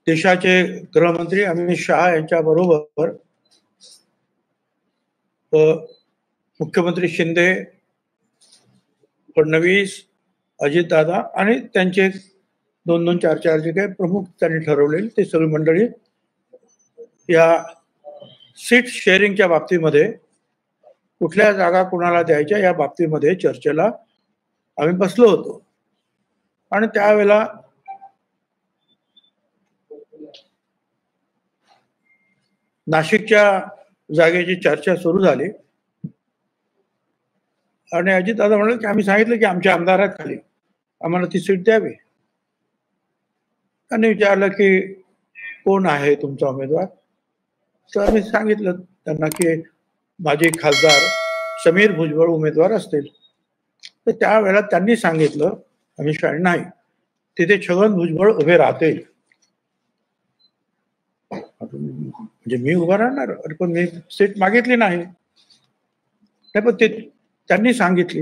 देशाचे गृहमंत्री अमित शहा यांच्याबरोबर मुख्यमंत्री शिंदे, फडणवीस, अजितदादा आणि त्यांचे 2-2, 4-4 जे काही प्रमुख त्यांनी ठरवलेले ते सगळी मंडळी या सीट शेअरिंगच्या बाबतीमध्ये कुठल्या जागा कुणाला द्यायच्या या बाबतीमध्ये चर्चेला आम्ही बसलो होतो. आणि त्यावेळेला नाशिकच्या जागेची चर्चा सुरू झाली आणि अजितदादा म्हणाले की आम्ही सांगितलं की आमच्या आमदारात खाली आम्हाला ती सीट द्यावी. त्यांनी विचारलं की कोण आहे तुमचा उमेदवार, तर आम्ही सांगितलं त्यांना की माजी खासदार समीर भुजबळ उमेदवार असतील. तर त्यावेळेला त्यांनी सांगितलं अमित शहा नाही, तिथे छगन भुजबळ उभे राहतील. म्हणजे मी उभा राहणार, पण मी सीट मागितली नाही. पण ते त्यांनी सांगितली.